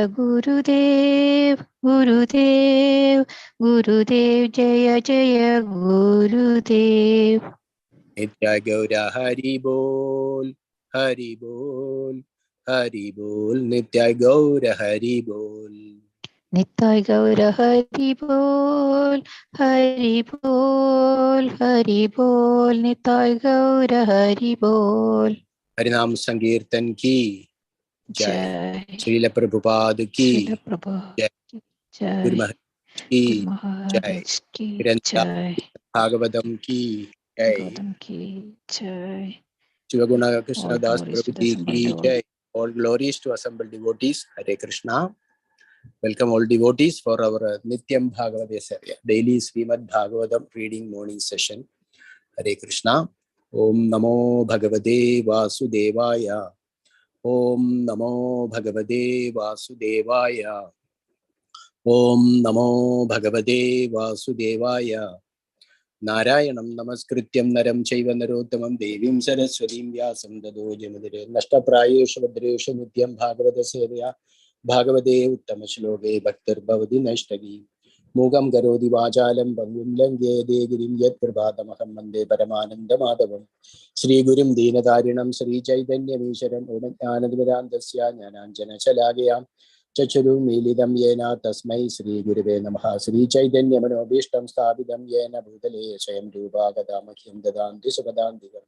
Gurudev, Gurudev, Gurudev, Jaya Jaya Gurudev. Nitya Gaura Hari Bol, Hari Bol, Hari Bol, Nitya Gaura Hari Bol. Nitya Gaura Hari Bol, Hari Bol, Hari Bol, Nitya Gaura Hari Bol. Harinam Sankirtan ki Jai. Srila Prabhupada ki Jai. Guru Maharaj ki Jai. Bhagavatam ki Jai. Shivaguna Krishna Das Prabhu ki Jai. All glories to assembled devotees. Hare Krishna. Welcome all devotees for our Nityam Bhagavata Sevaya, daily Srimad Bhagavatam reading morning session. Hare Krishna. Om Namo Bhagavate Vasudevaya. Om Namo Bhagavate Vasudevaya. Om Namo Bhagavate Vasudevaya. Narayanam Namaskrityam Naram Chaiva Narottamam Devim Saraswatim Vyasam Tado Jamadire Nashtaprayeshu Vadreshu Nityam Bhagavata Sevaya Bhagavate Uttama Shloke Bhaktar Bhavati Nashtagi Mugam Garodi Vajalam Bangum Lange Degirim Yat Prabhatamaham Mande Paramananda Madhavam Sri Gurum Deenadarinam Sri Chaitanya Misharam Om Jnanadmirandasya Jnananjana Chalagayam Chacharu Milidam Yena Tasmai Sri Gurave Namaha Sri Chaitanya Manobishtam Sthabidam Yena Bhutale Swayam Rupa Gadamakyam Dadanti Supadantikam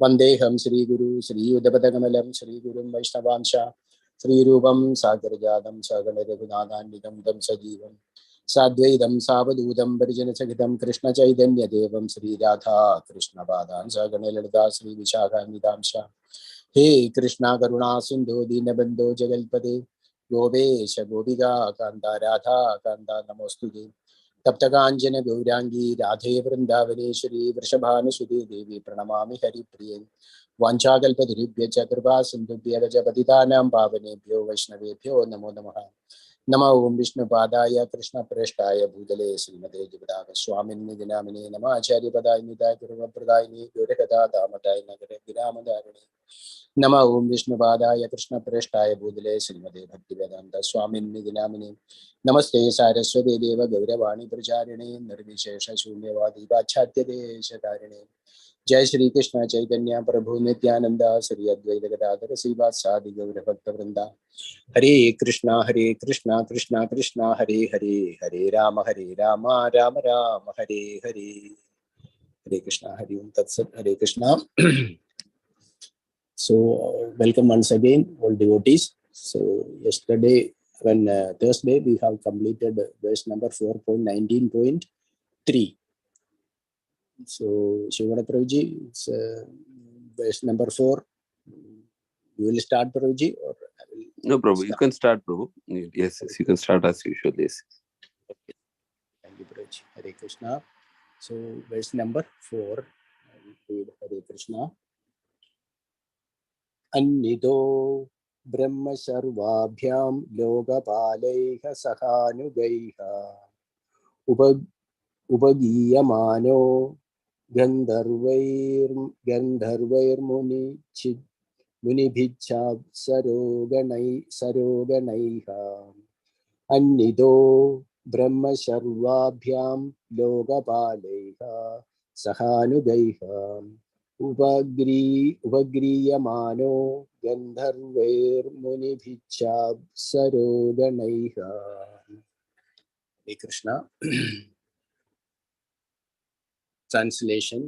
Vandeham Sri Guru Sri Udapatagamalam Sri Gurum Vaishnavansha Sri Rupam Sagarjadam Saganadagunadandidam Dam Sajivam Sadvaidam Savadudam Parijana Sagitam Krishna Chaitanya Devam Sri Radha Krishna Badan Saganalada Sri Vishakha Nidamsha He Krishna Karuna Sindhu Dinabandho Jagalpade Govesh Goviga Kanda Radha Kanda Namostude Taptakanjana Gaurangi Radhe Vrindavaneswari Vrishabhanasudi Devi Pranamami Hari Priye Vanchakalpadribhya Chakrva Sindhubhya Gajapatitanam Pavanebhyo Vaishnavebhyo Namo Namaha Nama Om Vishnu Padaya Krishna Prashtaya Bhudale Srimate Jivadava Swamini Dinamini Nama Acharya Padayini Dakurva Pradayini Gurekata Damatai Nagare Giramadharini Nama Om Vishnu Padaya Krishna Prashtaya Bhudale Srimate Bhaktivedanta Swamini Dinamini Namaste Saraswati Deva Gauravani Pracharini Nirvishesha Shunyavadi Vachatya Deshakarini Jai Shri Krishna Chaitanya Prabhu Nityananda Sri Advaita Gadadhara Srivasadi Gaura Bhakta Vrinda Hare Krishna Krishna Krishna Hare Hare Hare Rama Rama Rama Hare Hare Hare Krishna Hare Om Tat Sat Hare Krishna. So welcome once again all devotees. So yesterday when Thursday we have completed verse number 4.19.3. So Shivana Prabhuji, it's verse number 4. You will start, Prabhuji, or I will? No, Prabhu, you can start, Prabhu. Yes, you can start as usual. Yes. Okay. Thank you, Prabhuji. Hare Krishna. So verse number 4. I will read Hare Krishna. Annido Brahma Sarvabhyam Lokapalaiha Sahanugaiha Upagiyamano Gandharvair Muni Chid Munibhichab Saroganaiha Annido Brahma Sarvabhyam Lokapalaiha Sahanugaiha Upagriyamano Gandharvair Munibhichab Saroganaiha. Hare Krishna. Translation.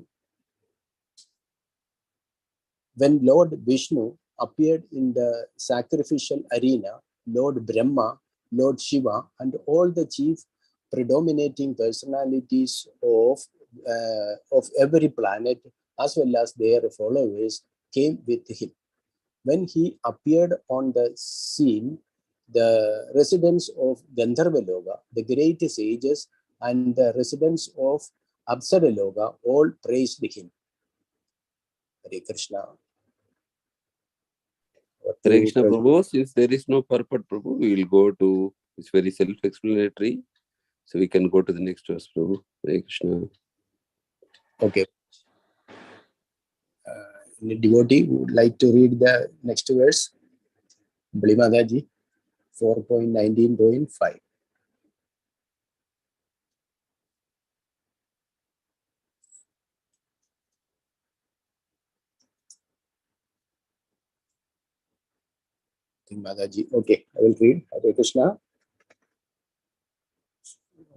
When Lord Vishnu appeared in the sacrificial arena, Lord Brahma, Lord Shiva, and all the chief predominating personalities of every planet, as well as their followers, came with him. When he appeared on the scene, the residents of Gandharvaloka, the great sages, and the residents of Apsaraloka all praised him. Hare Krishna. Hare Krishna, Prabhu. Since there is no purport, Prabhu, we will go to, it's very self-explanatory. So we can go to the next verse, Prabhu. Hare Krishna. Okay. Any devotee would like to read the next verse? Bali Mataji. 4.19.5. Mataji. Okay, I will read. Hare Krishna.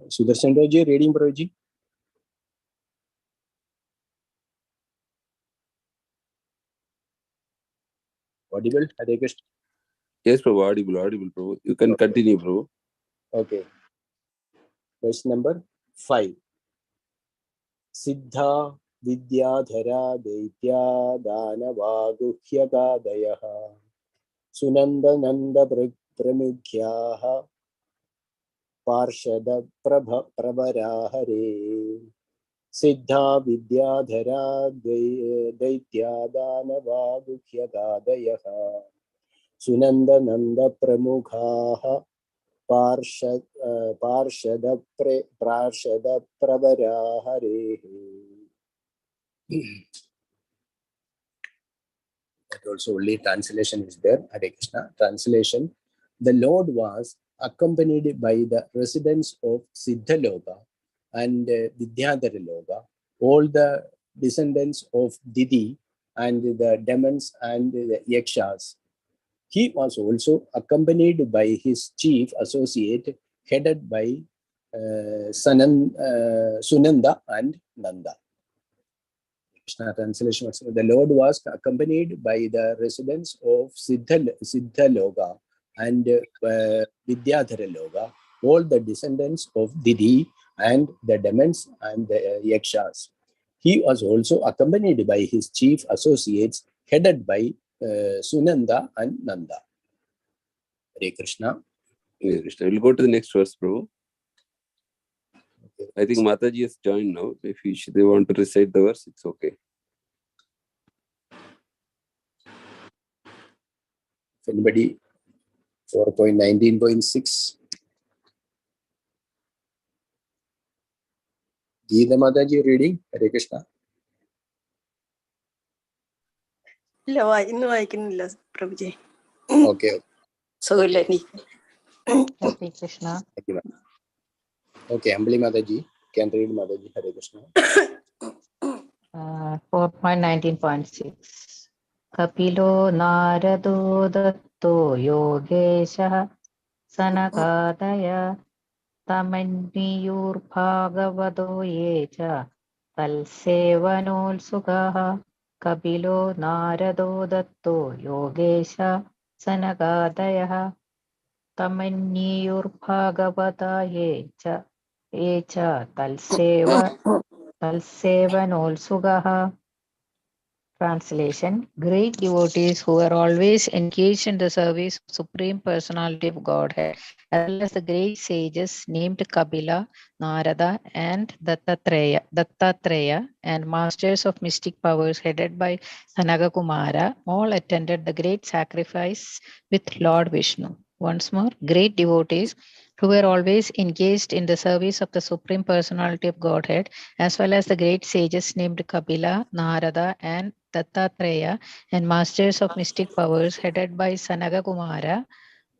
Sudarshan Roji, reading Prabhuji. Audible? Hare Krishna. Yes, Prabhu, audible, Prabhu. You can continue, Prabhu. Okay. Verse number 5. Siddha Vidyadhara Daitya Danavaguhyagadayaha Sunanda Nanda Pramukyaha Parshada Pravarahare Siddha Vidyadhara Daitya Danavaguhyagadayaha Sunanda Nanda Pramukyaha Parshada Pravarahare. That also only translation is there. Hare Krishna. Translation: the Lord was accompanied by the residents of Siddhaloka and Vidyadharaloka, all the descendants of Didi and the demons and the yakshas. He was also accompanied by his chief associate, headed by Sunanda and Nanda. Krishna translation: the Lord was accompanied by the residents of Siddhaloka and Vidyadharaloka, all the descendants of Didi and the demons and the yakshas. He was also accompanied by his chief associates, headed by Sunanda and Nanda. Hare Krishna. Hare Krishna. We'll go to the next verse, Prabhu. I think Mataji has joined now. If they want to recite the verse, it's okay. If anybody, 4.19.6. Geeta Mataji reading. Hare Krishna. No, I can Prabhuji. Okay. So let me. Hare Krishna. Okay, Ambali Mataji can read Mataji. Hare Krishna. 4.19.6. Kapilo Narado Datto Yogeshah Sanakadaya Tamanniyur-bhagavado yecha Talsevanolsugaha. Kapilo Narado Datto Yogesha Sanakadaya Tamanniyur-bhagavata yecha Talsevanolsugaha. Translation: Great devotees who are always engaged in the service of Supreme Personality of Godhead, as well as the great sages named Kapila, Narada, and Dattatreya, and masters of mystic powers headed by Sanaka Kumara, all attended the great sacrifice with Lord Vishnu. Once more, great devotees who were always engaged in the service of the Supreme Personality of Godhead, as well as the great sages named Kapila, Narada, and Dattatreya, and masters of mystic powers headed by Sanaka Kumara,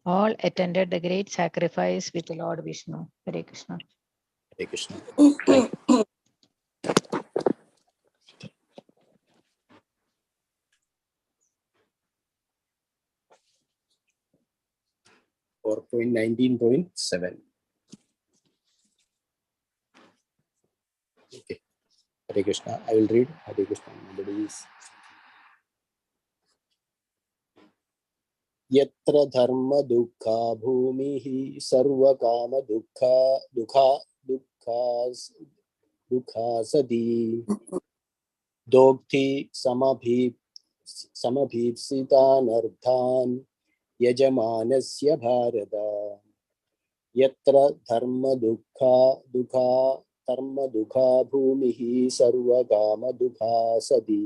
all attended the great sacrifice with Lord Vishnu. Hare Krishna. Hare Krishna. 4.19.7. Okay. Hare Krishna. I will read. Hare Krishna. Yatra dharma dukkha bhumihi sarva kama dukkasadi dokti samabhipsitanardhan yajamanasya bharata yatra dharma dukkha bhumihi sarva kama dukkasadi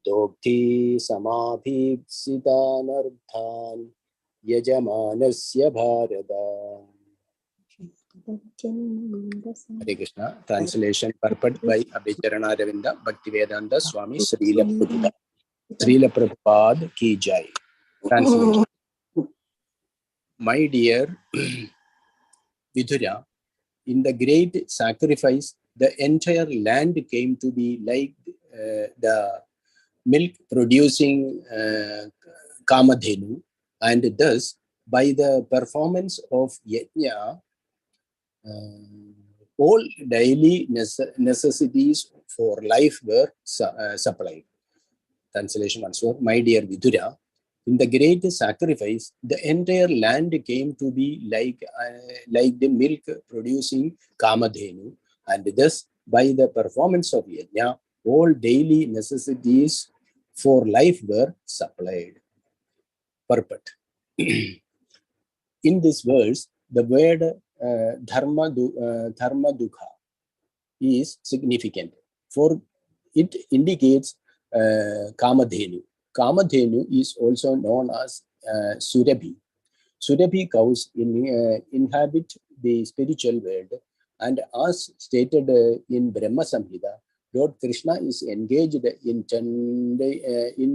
Dokti samabhipsitanardhan yajamanasya bharata. Hare Krishna. Translation purport by Abhicharana Ravinda Bhaktivedanta Swami Srila Prabhupada Ki Jai. Translation. My dear Vidura, in the great sacrifice, the entire land came to be like the milk-producing Kamadhenu, and thus, by the performance of Yajna, all daily necessities for life were supplied. Translation once more. My dear Vidura, in the great sacrifice, the entire land came to be like the milk-producing Kamadhenu, and thus, by the performance of Yajna, all daily necessities for life were supplied. Purport. In this verse, the word dharma dukha is significant, for it indicates Kamadhenu. Kamadhenu is also known as Surabhi. Surabhi cows inhabit the spiritual world, and as stated in Brahma Samhita, Lord Krishna is engaged in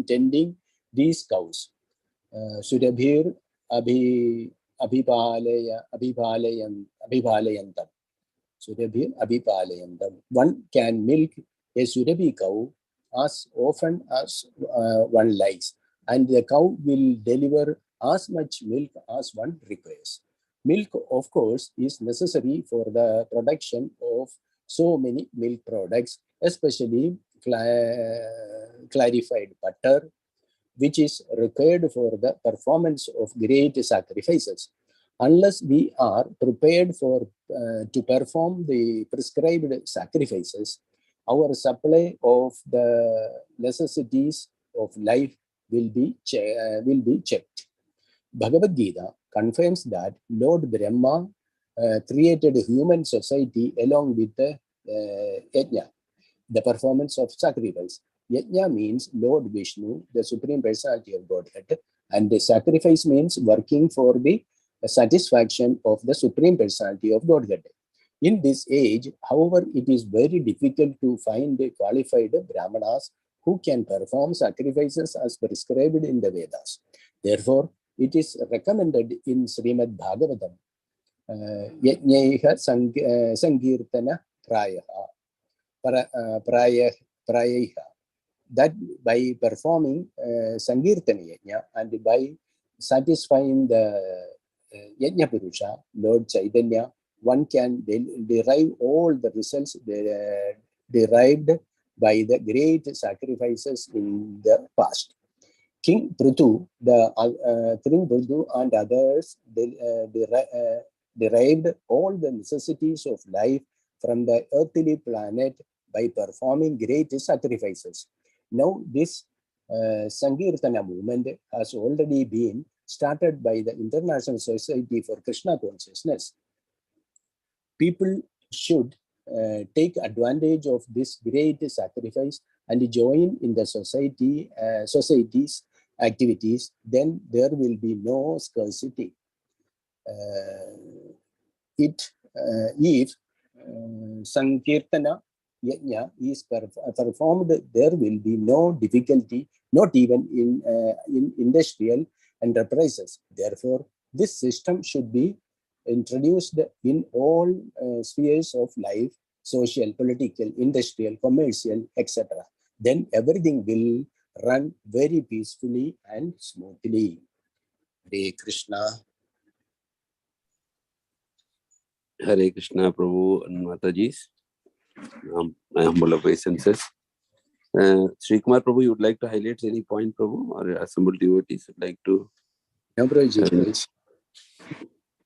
tending these cows. Surabhir abhipalayantam. Surabhir abhipalayantam. One can milk a Surabhi cow as often as one likes, and the cow will deliver as much milk as one requires. Milk, of course, is necessary for the production of so many milk products, especially clarified butter, which is required for the performance of great sacrifices. Unless we are prepared to perform the prescribed sacrifices, our supply of the necessities of life will be checked. Bhagavad Gita confirms that Lord Brahma created human society along with the yajna, the performance of sacrifice. Yajna means Lord Vishnu, the Supreme Personality of Godhead, and the sacrifice means working for the satisfaction of the Supreme Personality of Godhead. In this age, however, it is very difficult to find qualified Brahmanas who can perform sacrifices as prescribed in the Vedas. Therefore, it is recommended in Srimad Bhagavatam, Yajnaiha Sankirtana Prayaha, that by performing Sankirtana Yajna and by satisfying the Yajna Purusha, Lord Chaitanya, one can derive all the results derived by the great sacrifices in the past. King Prithu and others derived all the necessities of life from the earthly planet by performing great sacrifices. Now, this Sankirtana movement has already been started by the International Society for Krishna Consciousness. People should take advantage of this great sacrifice and join in the society's activities. Then there will be no scarcity. If Sankirtana Yajna is performed, there will be no difficulty, not even in industrial enterprises. Therefore, this system should be introduced in all spheres of life: social, political, industrial, commercial, etc. Then everything will run very peacefully and smoothly. Hare Krishna. Hare Krishna, Prabhu and Matajis. My humble obeisances. Sri Kumar Prabhu, you would like to highlight any point, Prabhu, or assembled devotees would like to? No, Prabhuji.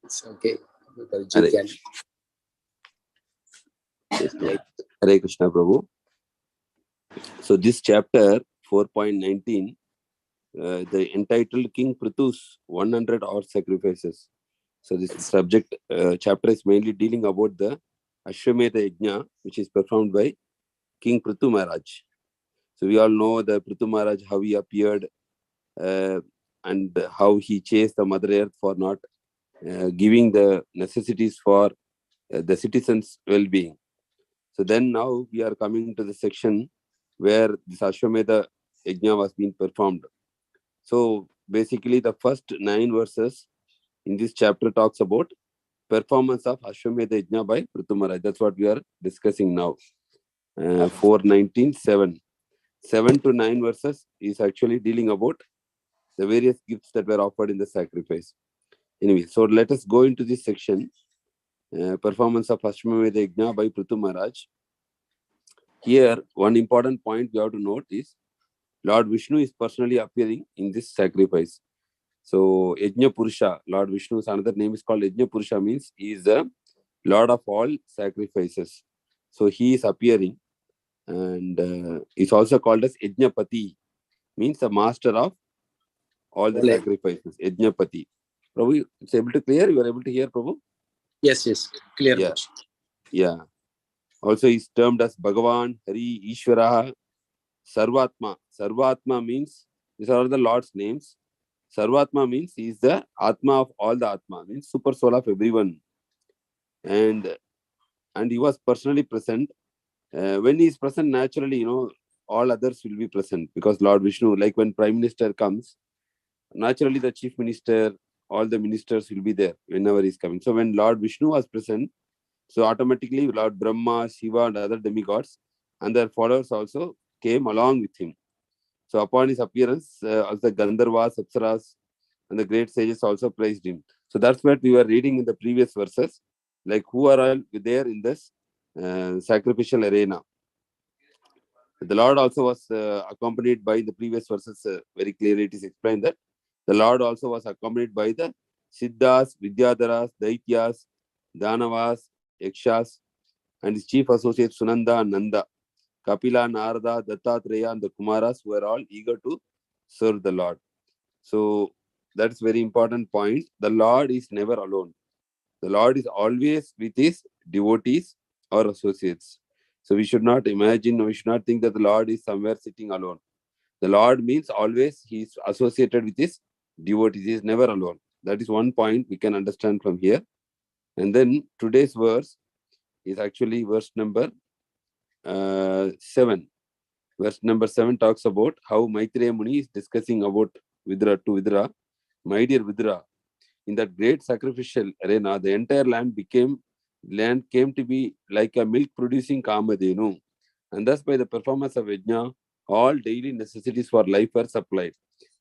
It's okay. Hare, Can... Hare Krishna, Prabhu. So this chapter 4.19, the entitled King Prithu's 100 hour sacrifices. So this subject chapter is mainly dealing about the Ashwamedha Yajna, which is performed by King Prithu Maharaj. So we all know the Prithu Maharaj, how he appeared and how he chased the Mother Earth for not giving the necessities for the citizens' well-being. So then now we are coming to the section where this Ashwamedha Yajna was being performed. So basically the first 9 verses in this chapter talks about performance of Ashwamedha Yajna by Prithu Maharaj. That's what we are discussing now. 4:19:7. 7 to 9 verses is actually dealing about the various gifts that were offered in the sacrifice. Anyway, so let us go into this section. Performance of Ashwamedha Yajna by Prithu Maharaj. Here, one important point we have to note is Lord Vishnu is personally appearing in this sacrifice. So, Yajna Purusha, Lord Vishnu's another name is called Yajna Purusha, means he is the Lord of all sacrifices. So, he is appearing, and is also called as Yajnapati, means the master of all the sacrifices. Yajnapati. Prabhu, it's able to clear? You are able to hear, Prabhu? Yes, clear. Yeah. Yeah. Also, he is termed as Bhagavan, Hari, Ishvara, Sarvatma. Sarvatma means, these are the Lord's names. Sarvatma means he is the Atma of all the Atma, means super soul of everyone. And he was personally present. When he is present, naturally, all others will be present, because Lord Vishnu, like when Prime Minister comes, naturally the Chief Minister, all the ministers will be there whenever he is coming. So when Lord Vishnu was present, so automatically Lord Brahma, Shiva and other demigods and their followers also came along with him. So upon his appearance, also the Gandharvas, Apsaras and the great sages also praised him. So that's what we were reading in the previous verses, like who are all there in this sacrificial arena. The Lord also was accompanied by the previous verses, very clearly it is explained that the Lord also was accompanied by the Siddhas, Vidyadharas, Daityas, Danavas, Yakshas, and his chief associates Sunanda and Nanda, Kapila, Narada, Dattatreya, and the Kumaras were all eager to serve the Lord. So that's very important point. The Lord is never alone. The Lord is always with his devotees or associates. So we should not imagine, we should not think that the Lord is somewhere sitting alone. The Lord means always he is associated with his devotees. He is never alone. That is one point we can understand from here. And then today's verse is actually verse number 7. Verse number 7 talks about how Maitreya Muni is discussing about Vidra to Vidra. My dear Vidra, in that great sacrificial arena, the entire land came to be like a milk-producing Kamadhenu. And thus, by the performance of Yajna, all daily necessities for life were supplied.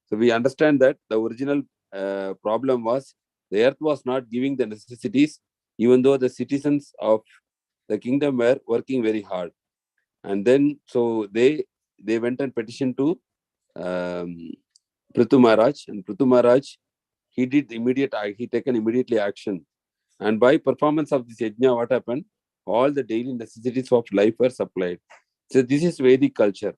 So we understand that the original problem was the earth was not giving the necessities, even though the citizens of the kingdom were working very hard. And then, so they went and petitioned to Prithu Maharaj, and Prithu Maharaj, he taken immediately action. And by performance of this yajna, what happened? All the daily necessities of life were supplied. So this is Vedic culture.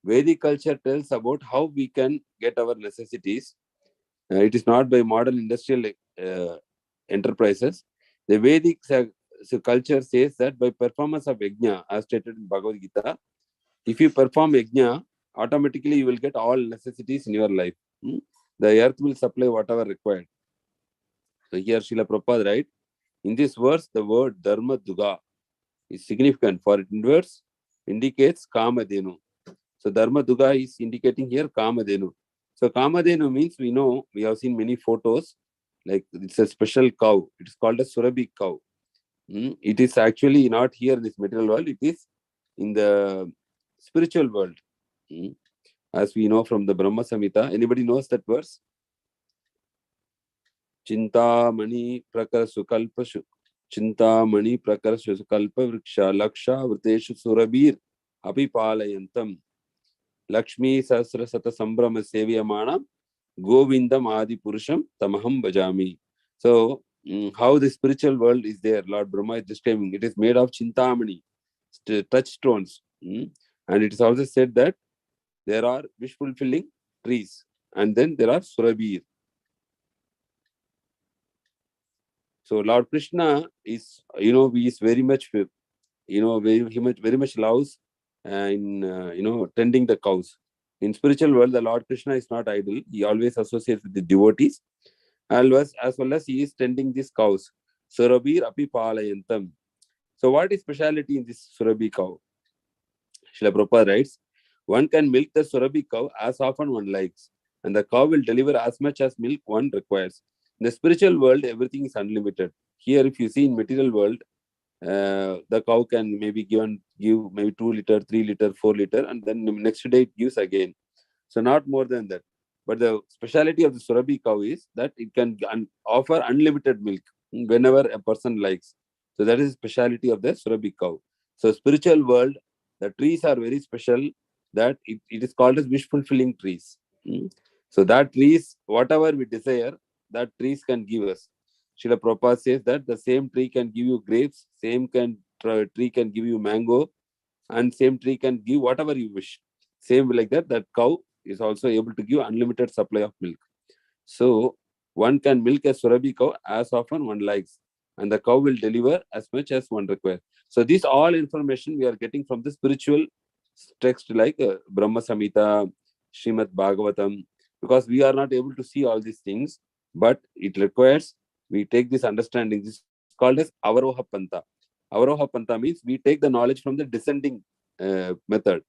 Vedic culture tells about how we can get our necessities. It is not by modern industrial enterprises. The Vedic culture says that by performance of yajna, as stated in Bhagavad Gita, if you perform yajna, automatically you will get all necessities in your life. The earth will supply whatever required. So here Srila Prabhupada writes, in this verse, the word Dharma Duga is significant, for it indicates Kamadhenu. So Dharma Duga is indicating here Kamadhenu. So Kamadhenu means, we have seen many photos, like it's a special cow. It is called a Surabhi cow. It is actually not here in this material world. It is in the spiritual world. As we know from the Brahma Samhita. Anybody knows that verse? Chintamani Prakarasukalpa Chintamani Prakarasukalpa Vriksha Laksha Vriteshu Surabir Apipalayantam Lakshmi Sasra Sata Sambrama Sevayamana Govindam Adi Purusham Tamaham Bhajami. So, how the spiritual world is there, Lord Brahma is describing. It is made of Chintamani, touchstones. And it is also said that there are wish-fulfilling trees. And then there are Surabir. So Lord Krishna is, he is very much, very much loves in, tending the cows. In spiritual world, the Lord Krishna is not idle. He always associates with the devotees, as well as he is tending these cows. Surabir api palayantam. So what is speciality in this Surabhi cow? Srila Prabhupada writes, one can milk the Surabhi cow as often one likes, and the cow will deliver as much as milk one requires. In the spiritual world, everything is unlimited. Here, if you see in material world, the cow can maybe give maybe 2 liter, 3 liter, 4 liter, and then the next day it gives again. So not more than that. But the speciality of the Surabhi cow is that it can offer unlimited milk whenever a person likes. So that is the speciality of the Surabhi cow. So spiritual world, the trees are very special, that it is called as wish fulfilling trees. So that trees, whatever we desire, that trees can give us. Srila Prabhupada says that the same tree can give you grapes, tree can give you mango, and same tree can give whatever you wish. Same like that, that cow is also able to give unlimited supply of milk. So one can milk a Surabhi cow as often one likes, and the cow will deliver as much as one requires. So this all information we are getting from the spiritual text like Brahma Samhita, Srimad Bhagavatam, because we are not able to see all these things, but it requires we take this understanding. This is called as Avaroha Panta. Avaroha Panta means we take the knowledge from the descending method.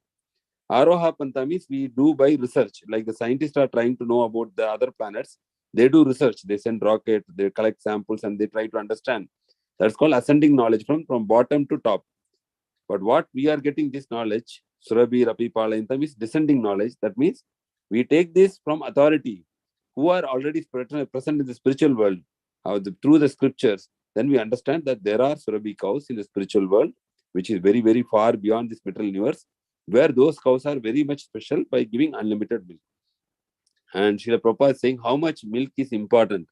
Aroha Panta means we do by research. Like the scientists are trying to know about the other planets. They do research. They send rocket, they collect samples, and they try to understand. That's called ascending knowledge from bottom to top. But what we are getting this knowledge, Surabhi, Rapi, Palayanta, is descending knowledge. That means we take this from authority who are already present in the spiritual world, through the scriptures. Then we understand that there are Surabhi cows in the spiritual world, which is very, very far beyond this material universe, where those cows are very much special by giving unlimited milk. And Srila Prabhupada is saying how much milk is important.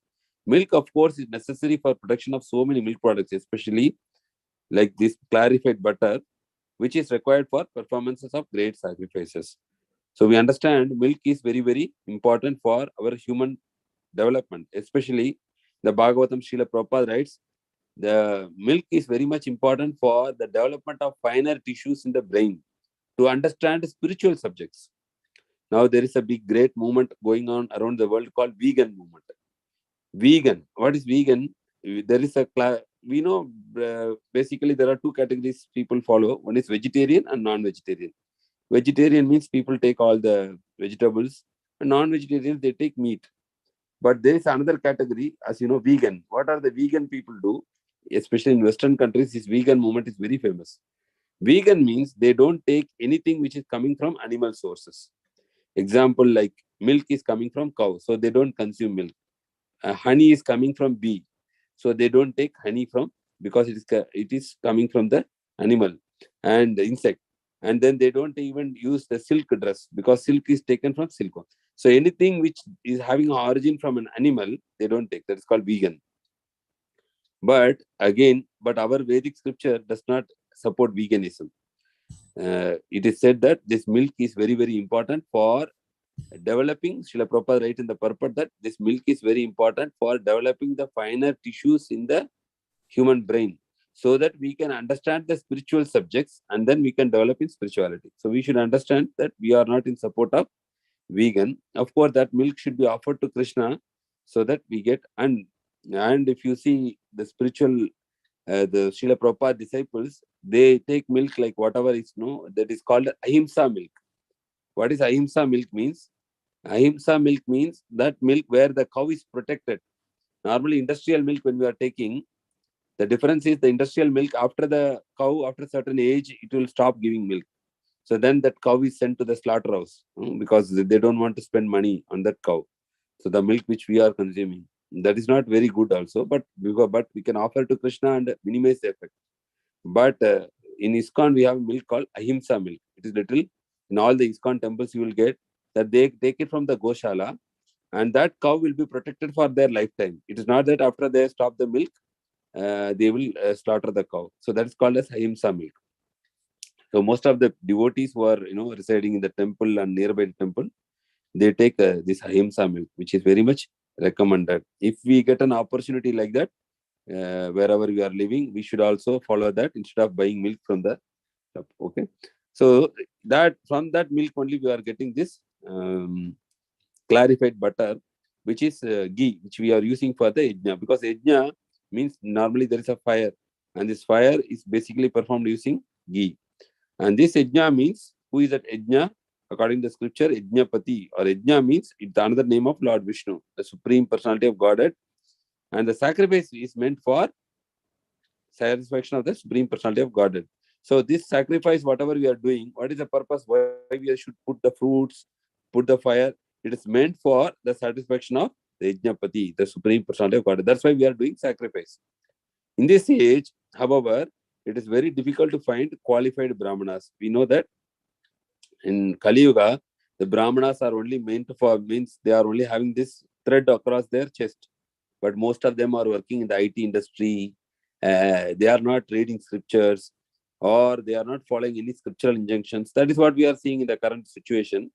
Milk, of course, is necessary for production of so many milk products, especially like this clarified butter, which is required for performances of great sacrifices. So we understand milk is very, very important for our human development, especially the Bhagavatam. Srila Prabhupada writes, the milk is very much important for the development of finer tissues in the brain to understand spiritual subjects. Now there is a big, great movement going on around the world called vegan movement. Vegan. What is vegan? There is we know basically there are two categories people follow. One is vegetarian and non-vegetarian. Vegetarian means people take all the vegetables, and non-vegetarians they take meat. But there is another category, as you know, vegan. What are the vegan people do? Especially in Western countries, this vegan movement is very famous. Vegan means they don't take anything which is coming from animal sources. Example, like milk is coming from cow, so they don't consume milk. Honey is coming from bee, so they don't take honey from, because it is coming from the animal and the insect. And then they don't even use the silk dress, because silk is taken from silkworm. So anything which is having origin from an animal, they don't take. That is called vegan. But again, our Vedic scripture does not support veganism. It is said that this milk is very, very important for developing. Srila Prabhupada writes in the purport that this milk is very important for developing the finer tissues in the human brain, so that we can understand the spiritual subjects and then we can develop in spirituality. So we should understand that we are not in support of vegan. Of course, that milk should be offered to Krishna so that we get. And if you see the spiritual, the Srila Prabhupada disciples, they take milk like whatever is that is called ahimsa milk. What is ahimsa milk means? Ahimsa milk means that milk where the cow is protected. Normally, industrial milk, when we are taking, the difference is the industrial milk, after the cow, after a certain age, it will stop giving milk. So then that cow is sent to the slaughterhouse because they don't want to spend money on that cow. So the milk which we are consuming, that is not very good also, but we can offer to Krishna and minimize the effect. But in ISKCON, we have milk called ahimsa milk. It is literally, in all the ISKCON temples, you will get that they take it from the Goshala, and that cow will be protected for their lifetime. It is not that after they stop the milk, they will slaughter the cow. So that is called as ahimsa milk. So most of the devotees who are residing in the temple and nearby the temple, they take this ahimsa milk, which is very much recommended. If we get an opportunity like that, wherever we are living, we should also follow that instead of buying milk from the shop. Okay, so that from that milk only we are getting this clarified butter, which is ghee, which we are using for the yajna, because yajna means normally there is a fire, and this fire is basically performed using ghee. And this yajna means, who is that yajna? According to the scripture, Yajnapati or Yajna means it's another name of Lord Vishnu, the Supreme Personality of Godhead. And the sacrifice is meant for satisfaction of the Supreme Personality of Godhead. So this sacrifice, whatever we are doing, what is the purpose? Why we should put the fruits, put the fire? It is meant for the satisfaction of the Yajnapati, the Supreme Personality of Godhead. That's why we are doing sacrifice. In this age, however, it is very difficult to find qualified Brahmanas. We know that in Kali Yuga, the Brahmanas are only meant for, means they are only having this thread across their chest. But most of them are working in the IT industry. They are not reading scriptures, or they are not following any scriptural injunctions. That is what we are seeing in the current situation.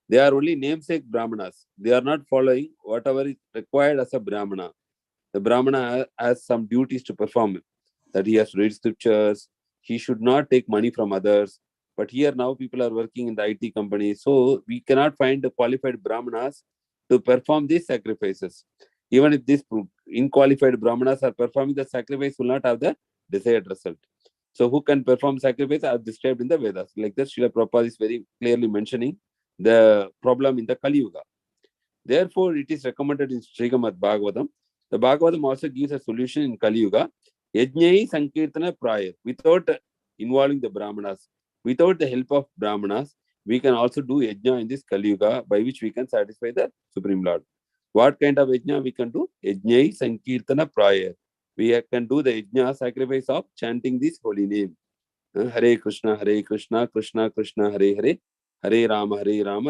They are only namesake Brahmanas. They are not following whatever is required as a Brahmana. The Brahmana has some duties to perform, that he has to read scriptures. He should not take money from others. But here now people are working in the IT company. So we cannot find the qualified Brahmanas to perform these sacrifices. Even if these unqualified Brahmanas are performing the sacrifice, will not have the desired result. So who can perform sacrifice as described in the Vedas? Like that, Srila Prabhupada is very clearly mentioning the problem in the Kali Yuga. Therefore, it is recommended in Srimad Bhagavatam. The Bhagavatam also gives a solution in Kali Yuga. Yajnai Sankirtana prior, without involving the Brahmanas, without the help of Brahmanas, we can also do yajna in this Kali Yuga, by which we can satisfy the Supreme Lord. What kind of yajna we can do? Yajnai Sankirtana prior. We can do the yajna sacrifice of chanting this holy name. Hare Krishna, Krishna Krishna, Hare Hare, Hare Rama,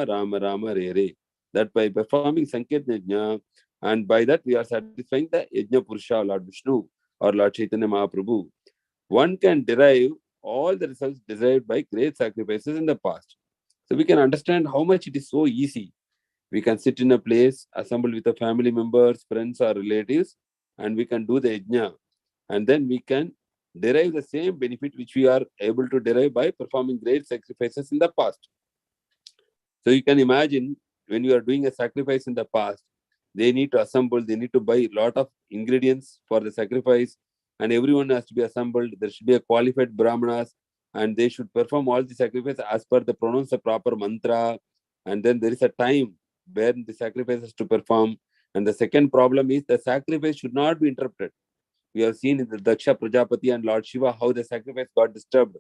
Rama Rama, Hare Hare. That by performing Sankirtana yajna, and by that we are satisfying the Yajna Purusha, Lord Vishnu or Lord Chaitanya Mahaprabhu. One can derive all the results derived by great sacrifices in the past. So we can understand how much it is so easy. We can sit in a place, assemble with the family members, friends or relatives, and we can do the yajna. And then we can derive the same benefit which we are able to derive by performing great sacrifices in the past. So you can imagine, when you are doing a sacrifice in the past, they need to assemble, they need to buy a lot of ingredients for the sacrifice, and everyone has to be assembled. There should be a qualified Brahmanas, and they should perform all the sacrifice as per the pronounce the proper mantra. And then there is a time where the sacrifice has to perform. And the second problem is the sacrifice should not be interrupted. We have seen in the Daksha Prajapati and Lord Shiva how the sacrifice got disturbed,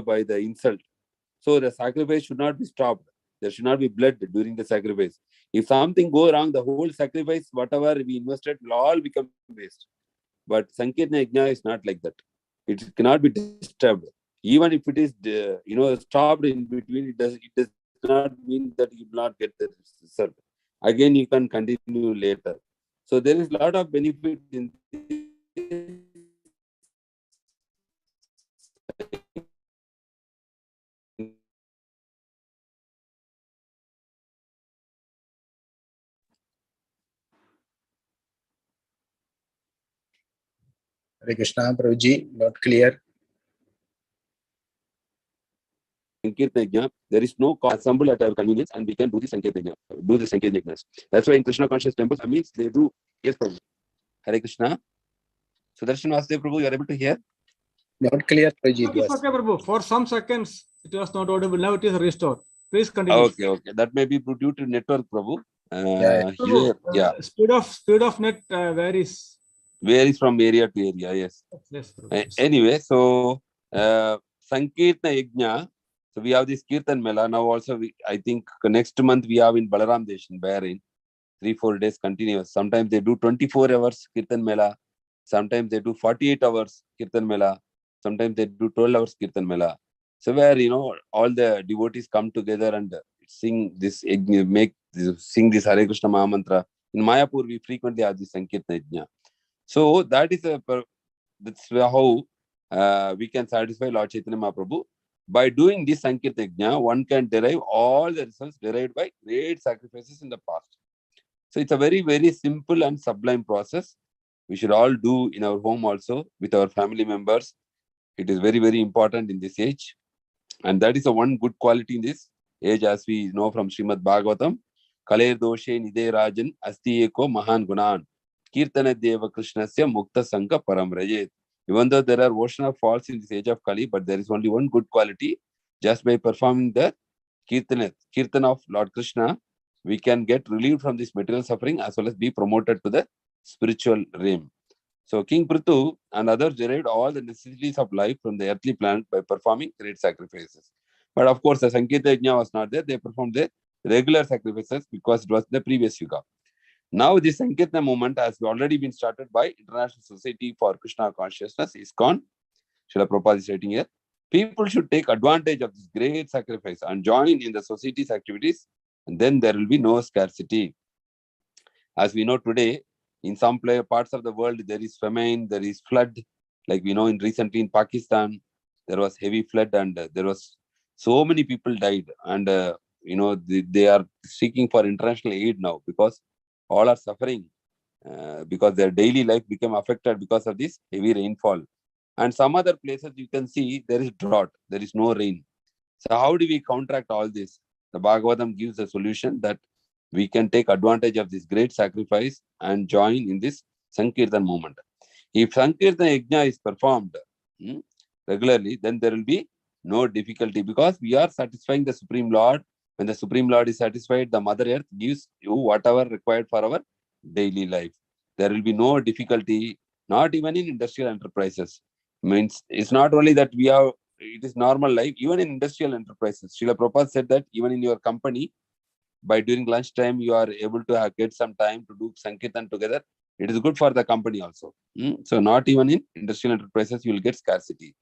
by the insult. So the sacrifice should not be stopped. There should not be blood during the sacrifice. If something go wrong, the whole sacrifice, whatever we invested, will all become waste. But Sankirtana Yajna is not like that. It cannot be disturbed. Even if it is, stopped in between, it does not mean that you will not get the result. Again, you can continue later. So there is a lot of benefit in this. Hare Krishna, Prabhuji, not clear. Sankirtana, there is no assemble at our convenience, and we can do the Sankirtana, do the Sankirtana. That's why in Krishna conscious temples, means they do. Yes, Prabhu. Hare Krishna. Sudarshan Vasudev Prabhu, you are able to hear? Not clear, Prabhuji. It's okay, Prabhu. For some seconds, it was not audible. Now it is restored. Please continue. Okay. That may be due to network, Prabhu. Prabhu, speed of net varies. Varies from area to area, yes. Yes, Prabhu. Anyway, so Sankirtana Yajna. So we have this Kirtan Mela. Now also, I think next month we have in Balaram Desh in Bahrain, 3-4 days continuous. Sometimes they do 24 hours Kirtan Mela. Sometimes they do 48 hours Kirtan Mela. Sometimes they do 12 hours Kirtan Mela. So where, all the devotees come together and sing this Hare Krishna Maha Mantra. In Mayapur, we frequently have this Sankirtana Yajna. So that's how we can satisfy Lord Chaitanya Mahaprabhu. By doing this Sankirtana Yajna, one can derive all the results derived by great sacrifices in the past. So it's a very, very simple and sublime process. We should all do in our home also with our family members. It is very, very important in this age. And that is a one good quality in this age, as we know from Srimad Bhagavatam. Kaler doshe nide rajan asti eko mahan gunan. Kirtana deva krishnasya mukta sanka param rajet. Even though there are ocean of faults in this age of Kali, but there is only one good quality. Just by performing the Kirtan of Lord Krishna, we can get relieved from this material suffering as well as be promoted to the spiritual realm. So King Prithu and others derived all the necessities of life from the earthly planet by performing great sacrifices. But of course, the Sankirta Yajna was not there. They performed the regular sacrifices because it was the previous Yuga. Now, this Sankirtana movement has already been started by International Society for Krishna Consciousness, ISKCON. Srila Prabhupada is writing here. People should take advantage of this great sacrifice and join in the society's activities, and then there will be no scarcity. As we know today, in some parts of the world, there is famine, there is flood. Like we know recently in Pakistan, there was heavy flood and there was so many people died. And, they are seeking for international aid now because all are suffering because their daily life became affected because of this heavy rainfall. And some other places you can see there is drought, there is no rain. So how do we counteract all this? The Bhagavatam gives a solution that we can take advantage of this great sacrifice and join in this Sankirtan movement. If Sankirtan Yajna is performed regularly, then there will be no difficulty because we are satisfying the Supreme Lord. When the Supreme Lord is satisfied, the Mother Earth gives you whatever required for our daily life. There will be no difficulty, not even in industrial enterprises. Means it's not only that it is normal life, even in industrial enterprises. Srila Prabhupada said that even in your company, by during lunchtime, you are able to get some time to do Sankirtan together. It is good for the company also. So not even in industrial enterprises, you will get scarcity.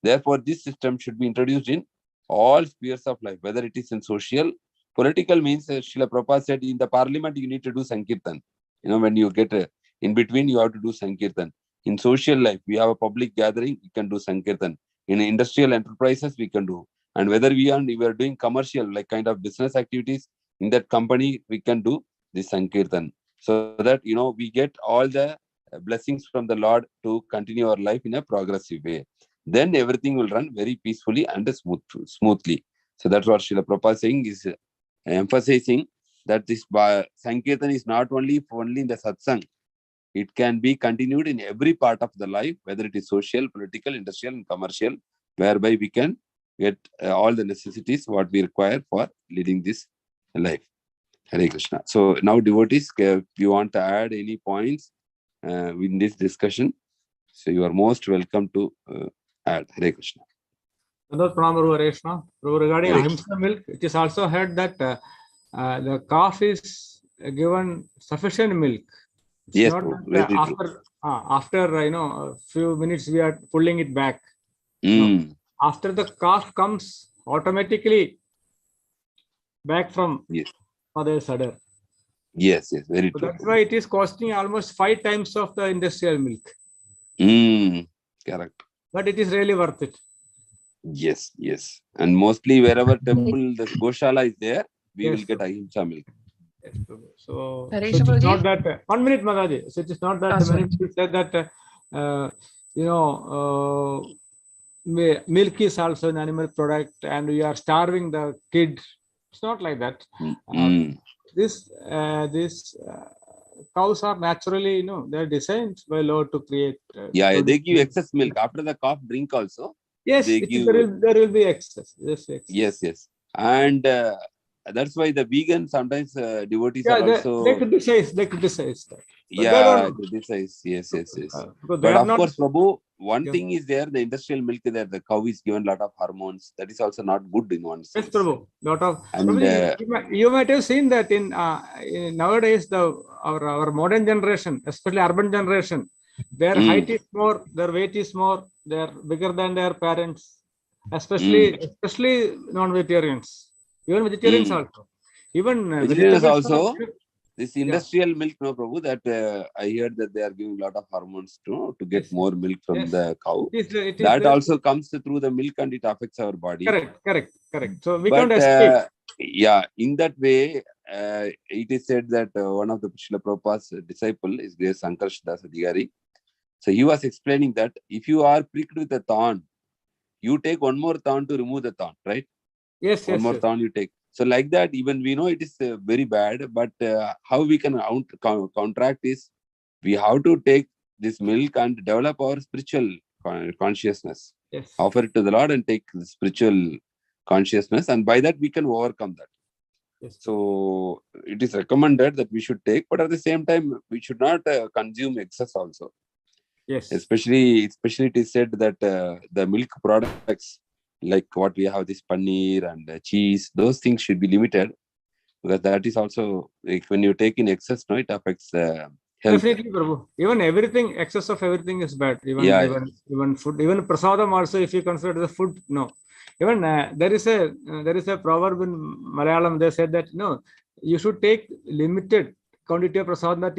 Therefore, this system should be introduced in all spheres of life, whether it is in social, political means, Srila Prabhupada said, in the parliament, you need to do Sankirtan. When you get in between, you have to do Sankirtan. In social life, we have a public gathering, we can do Sankirtan. In industrial enterprises, we can do. And whether we are doing commercial, like kind of business activities, in that company, we can do this Sankirtan. So that, we get all the blessings from the Lord to continue our life in a progressive way. Then everything will run very peacefully and smoothly. So that's what Srila Prabhupada is saying, is emphasizing that this Sankirtan is not only in the satsang. It can be continued in every part of the life, whether it is social, political, industrial, and commercial, whereby we can get all the necessities what we require for leading this life. Hare Krishna. So now devotees, if you want to add any points in this discussion, so you are most welcome to add. Hare Krishna. Regarding Ahimsa milk, it is also heard that the calf is given sufficient milk. It's yes, not bro, that after a few minutes we are pulling it back. No. After the calf comes automatically back from mother's udder. Yes, very true. That's why it is costing almost 5 times of the industrial milk. Correct. But it is really worth it. Yes. And mostly wherever temple, the Goshala is there, we will get Ahimsa milk. Yes, so it is not that 1 minute, Mataji. So it is not that many people said that milk is also an animal product and we are starving the kid. It's not like that. These cows are naturally, they're designed by Lord to create. They give excess milk after the calf drink also. Yes, there will be excess. Yes. And that's why the vegan sometimes devotees are also. They criticize that. Criticize. Yes. But of course, Prabhu, one thing is there, the industrial milk there, the cow is given a lot of hormones. That is also not good in one sense. Yes, Prabhu. You might have seen that in nowadays our modern generation, especially urban generation, their height is more, their weight is more, they're bigger than their parents, especially non-vegetarians. Even vegetarians also. Even vegetarians also. This industrial milk, no, Prabhu, that I heard that they are giving a lot of hormones to get more milk from the cow. That also comes through the milk and it affects our body. Correct. So we can't escape. In that way, it is said that one of the Srila Prabhupada's disciple is there, Sankarsh Das Adhikari. So he was explaining that if you are pricked with a thorn, you take one more thorn to remove the thorn, right? One more thorn you take. So like that, even we know it is very bad, but how we can counteract is, we have to take this milk and develop our spiritual consciousness. Offer it to the Lord and take the spiritual consciousness, and by that we can overcome that. Yes. So it is recommended that we should take, but at the same time, we should not consume excess also. Yes. Especially it is said that the milk products, like what we have, this paneer and cheese, those things should be limited, because that is also, like, when you take in excess, no, it affects the health. Definitely, Prabhu. Even everything, excess of everything is bad. Even food, even prasadam also, if you consider the food, no. Even there is a proverb in Malayalam. They said that no, you should take limited quantity of prasadam. That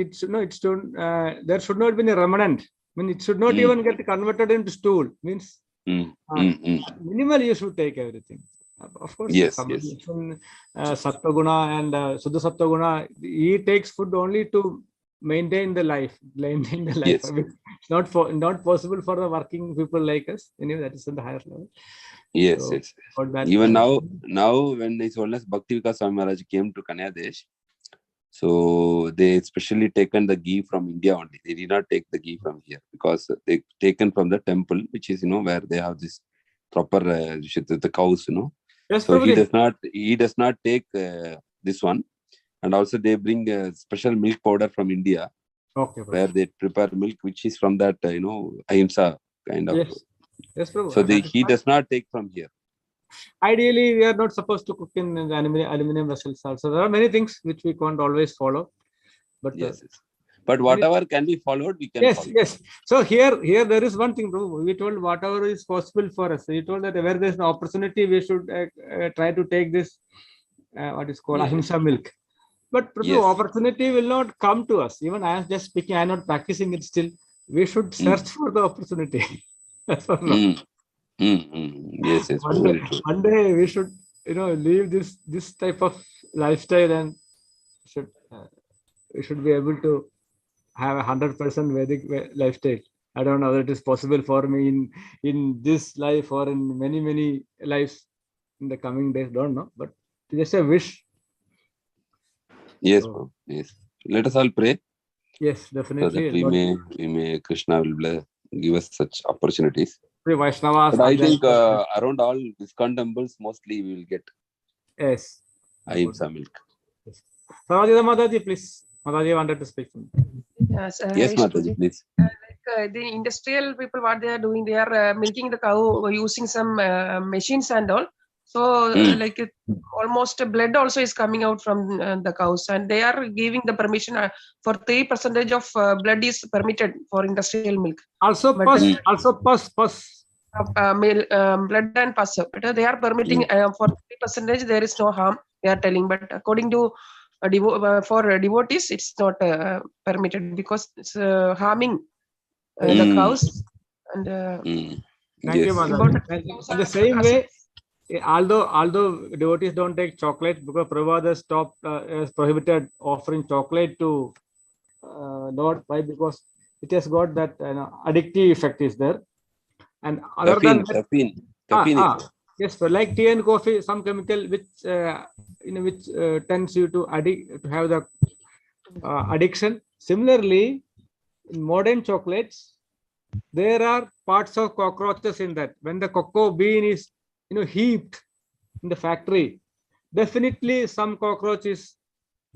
there should not be a remnant. I mean, it should not even get converted into stool. Means minimal. You should take everything. Of course, somebody from Sattva-guna and Suddha Sattva-guna, he takes food only to maintain the life. Yes. I mean, it's not possible for the working people like us. Anyway, that is on the higher level. Yes, So, yes. that, Even now when His Holiness Bhakti Vikas Swami Maharaj came to Kanyadesh, so they specially taken the ghee from India only. They did not take the ghee from here, because they taken from the temple, which is, where they have this proper the cows, yes, so probably. he does not take this one. And also they bring a special milk powder from India, okay, where they prepare milk which is from that ahimsa kind of. Yes, Prabhu. So he does not take from here. Ideally, we are not supposed to cook in the aluminum vessels also. There are many things which we can't always follow. But yes. But whatever can be followed, we can follow. Yes. So here there is one thing, Prabhu. We told whatever is possible for us. We told that where there is an opportunity, we should try to take this, what is called ahimsa milk. But Prabhu, opportunity will not come to us. Even I am just speaking, I am not practicing it still. We should search for the opportunity. That's what. Yes, one day we should, leave this type of lifestyle, and we should be able to have 100% Vedic lifestyle. I don't know whether it is possible for me in this life or in many lives in the coming days. Don't know, but just a wish. Yes, yes. Let us all pray. Yes, definitely. So that we may Krishna will give us such opportunities. Vaishnavas. But I think around all ISKCON temples, mostly we will get ahimsa milk. Yes. Mataji, please. Mataji wanted to speak. Yes, Mataji, please. The industrial people, what they are doing, they are milking the cow using some machines and all. So almost blood also is coming out from the cows, and they are giving the permission for 3% of blood is permitted for industrial milk. Also pus. Blood and pus. But they are permitting for 3%. There is no harm. They are telling, but according to for devotees, it's not permitted because it's harming the cows. And thank you, Mother. In the same way, although devotees don't take chocolate, because Prabhupada has prohibited offering chocolate to Lord. Why? Because it has got that addictive effect is there. And other than caffeine. Yes, but like tea and coffee, some chemical which tends you to have the addiction. Similarly, in modern chocolates, there are parts of cockroaches in that. When the cocoa bean is heaped in the factory, definitely some cockroach is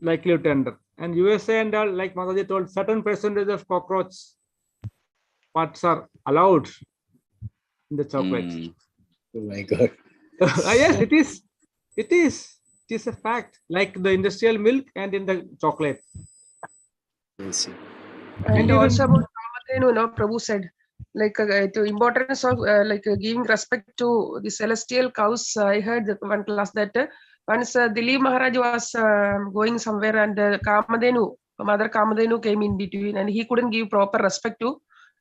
likely to enter. And USA and all, like Mataji told, certain percentage of cockroach parts are allowed in the chocolates. Oh my God. Yes, it is a fact, like the industrial milk and in the chocolate. Yes. And also about Kamadhenu, Prabhu said, like the importance of giving respect to the celestial cows. I heard one class that once Dilip Maharaj was going somewhere, and Kamadhenu, Mother Kamadhenu came in between, and he couldn't give proper respect to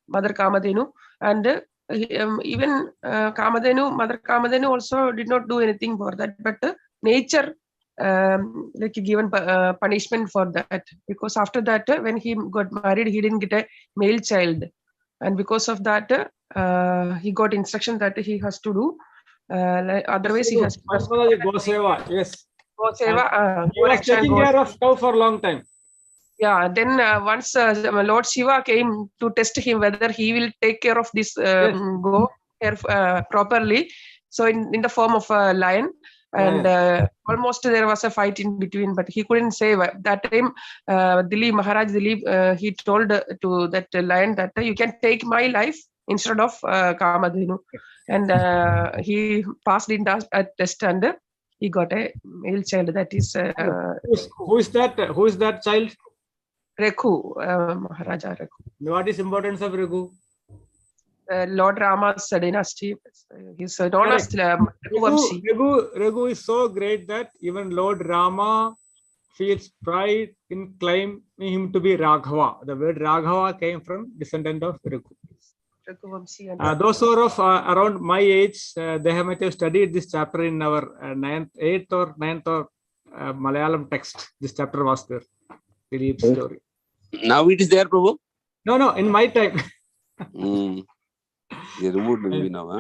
Mother Kamadhenu, and even Mother Kamadhenu also did not do anything for that, but nature given punishment for that, because after that when he got married, he didn't get a male child, and because of that he got instruction that he has to do otherwise he has to Go Seva. Yes, Go Seva. He was taking care of cow for a long time. Yeah, then once Lord Shiva came to test him whether he will take care of this go properly. So in the form of a lion, And almost there was a fight in between, but he couldn't save. That time, Maharaj Dilip, he told to that lion that you can take my life instead of Kamadhenu. And he passed in that test, and he got a male child. That is who is that? Who is that child? Rekhu, Maharaja Rekhu. What is importance of Rekhu? Lord Rama's dynasty. He's known as Rekhu is so great that even Lord Rama feels pride in claiming him to be Raghava. The word Raghava came from descendant of Rekhu. Those who are of around my age, they might have studied this chapter in our 8th or 9th or Malayalam text. This chapter was there. Dilip's story. Now it is there, Prabhu? No, in my time. They removed maybe now. Huh?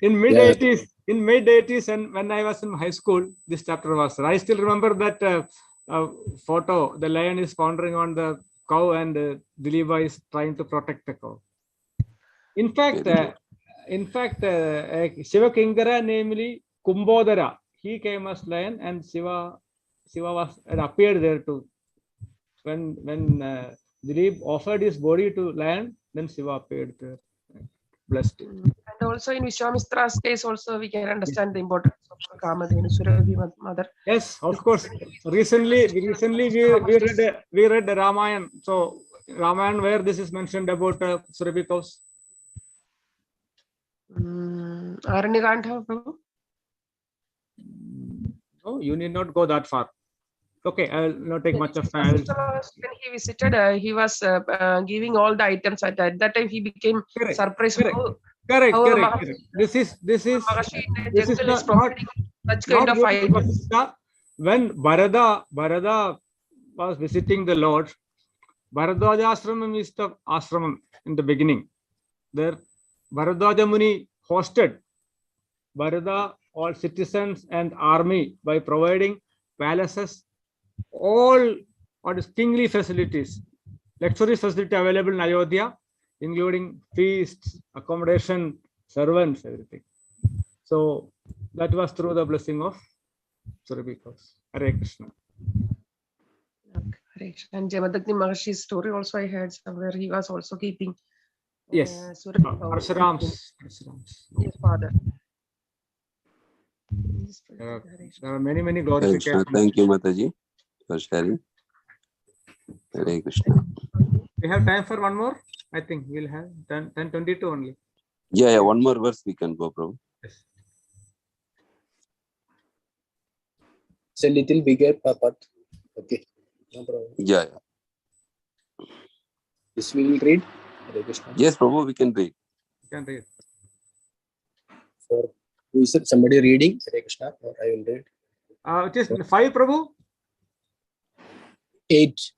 In mid-80s, and when I was in high school, this chapter was there. I still remember that photo. The lion is pondering on the cow, and Dilipa is trying to protect the cow. In fact, Shiva Kingara, namely Kumbodara, he came as lion, and Shiva was appeared there too. When Dilip offered his body to lion, then Shiva appeared there, blessed it. And also in Vishwamitra's case, also we can understand the importance of Kamadhenu, Surabhi mother. Yes, of course. Recently we read the Ramayana. So Ramayana, where this is mentioned about Surabhi cows. Aranyakanda, Prabhu? No, you need not go that far. Okay, I'll not take much of time. When he visited, he was giving all the items at that time. He became surprised. Correct. This is not such kind of items. When Bharata was visiting the Lord, Bharadwaja Ashramam is the ashramam in the beginning. There, Bharadwaja Muni hosted Bharata, all citizens and army by providing palaces, all what is kingly facilities, luxury facility available in Ayodhya, including feasts, accommodation, servants, everything. So that was through the blessing of Surabhi cows. Hare Krishna. And Jamadagni Maharshi's story also I heard somewhere. He was also keeping Parshuram's father. There are many glorifications. Thank you, Mataji, for sharing. Hare Krishna. We have time for one more. I think we'll have 10:22 only. Yeah, one more verse we can go, Prabhu. Yes. It's a little bigger part. Okay. No problem. Yeah. This we will read. Hare Krishna. Yes, Prabhu, we can read. You can read. For who is it? Somebody reading? Hare Krishna. Or I will read. It is 5, Prabhu? 8.